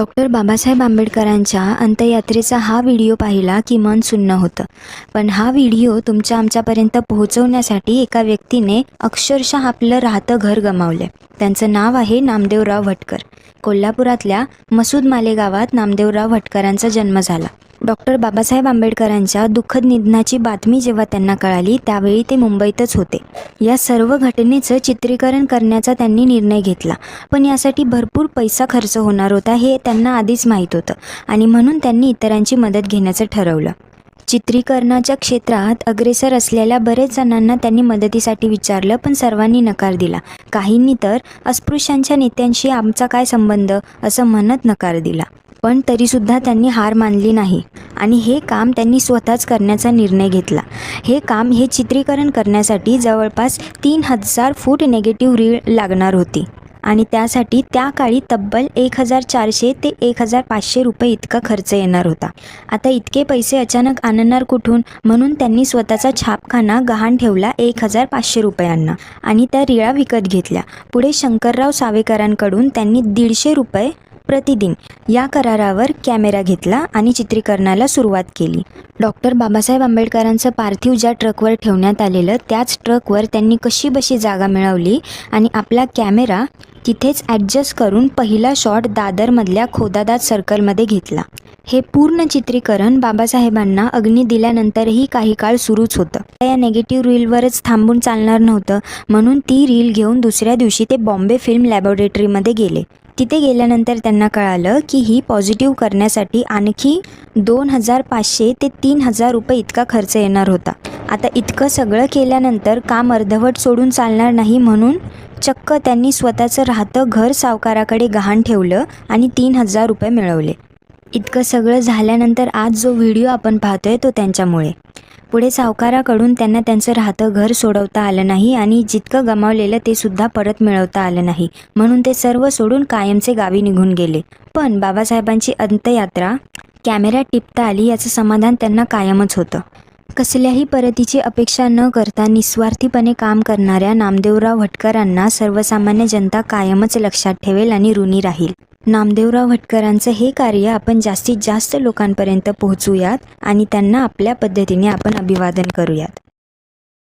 Doctor Babasaheb आंबेडकरांच्या अंत्ययात्रेचा हा video पाहिला की मन सुन्न होतं. पण हा व्हिडिओ तुमच्या आमच्यापर्यंत पोहोचवण्यासाठी एका व्यक्तीने अक्षरशः आपलं राहतं घर गमावले. त्यांचं नाव आहे नामदेवराव भटकर. कोल्हापुरातल्या मसूद मालेगावात नामदेवराव भटकरांचा जन्म झाला. डॉक्टर बाबासाहेब आंबेडकरांच्या दुःखद निधनाची बातमी जेव्हा त्यांना कळाली त्यावेळी ते मुंबईतच होते. या सर्व घटनेचं चित्रीकरण करण्याचा त्यांनी निर्णय घेतला, पण यासाठी भरपूर पैसा खर्च होणार होता हे त्यांना आधीच माहीत होतं आणि म्हणून त्यांनी इतरांची मदत घेण्याचं ठरवलं. चित्रीकरणाच्या क्षेत्रात अग्रेसर असलेल्या बरेच जणांना त्यांनी मदतीसाठी विचारलं, पण सर्वांनी नकार दिला. काहींनी तर अस्पृश्यांच्या नेत्यांशी आमचा काय संबंध असं म्हणत नकार दिला. पण तरीसुद्धा त्यांनी हार मानली नाही आणि हे काम त्यांनी स्वतःच करण्याचा निर्णय घेतला. हे चित्रीकरण करण्यासाठी जवळपास 3000 फूट नेगेटिव्ह रीळ लागणार होती आणि त्यासाठी त्या काळी तब्बल 1400 ते 1500 रुपये इतका खर्च येणार होता. आता इतके पैसे अचानक आणणार कुठून, म्हणून त्यांनी स्वतःचा छापखाना गहाण ठेवला 1500 रुपयांना आणि त्या रीळा विकत घेतल्या. पुढे शंकरराव सावेकरांकडून त्यांनी 150 रुपये प्रतिदिन या करारावर कॅमेरा घेतला आणि चित्रीकरणाला सुरुवात केली. डॉक्टर बाबासाहेब आंबेडकरांचं पार्थिव ज्या ट्रकवर ठेवण्यात आलेलं त्याच ट्रकवर त्यांनी कशीबशी जागा मिळवली आणि आपला कॅमेरा तिथेच ॲडजस्ट करून पहिला शॉट दादरमधल्या खोदादात सर्कलमध्ये घेतला. हे पूर्ण चित्रीकरण बाबासाहेबांना अग्नी दिल्यानंतरही काही काळ सुरूच होतं. या नेगेटिव्ह रीलवरच थांबून चालणार नव्हतं, म्हणून ती रील घेऊन दुसऱ्या दिवशी ते बॉम्बे फिल्म लॅबोरेटरीमध्ये गेले. तिथे गेल्यानंतर त्यांना कळालं की ही पॉझिटिव्ह करण्यासाठी आणखी 2500 ते 3000 रुपये इतका खर्च येणार होता. आता इतकं सगळं केल्यानंतर काम अर्धवट सोडून चालणार नाही, म्हणून चक्क त्यांनी स्वतःचं राहतं घर सावकाराकडे गहाण ठेवलं आणि 3000 रुपये मिळवले. इतकं सगळं झाल्यानंतर आज जो व्हिडिओ आपण पाहतोय तो त्यांच्यामुळे. पुढे सावकाराकडून त्यांना त्यांचं राहतं घर सोडवता आलं नाही आणि जितकं गमावलेलं ते सुद्धा परत मिळवता आलं नाही, म्हणून ते सर्व सोडून कायमचे गावी निघून गेले. पण बाबासाहेबांची अंत्ययात्रा कॅमेऱ्यात टिपता आली याचं समाधान त्यांना कायमच होतं. कसल्याही परतीची अपेक्षा न करता निस्वार्थीपणे काम करणाऱ्या नामदेवराव भटकरांना सर्वसामान्य जनता कायमच लक्षात ठेवेल आणि ऋणी राहील. नामदेवराव भटकरांचं हे कार्य आपण जास्तीत जास्त लोकांपर्यंत पोहोचूयात आणि त्यांना आपल्या पद्धतीने आपण अभिवादन करूयात.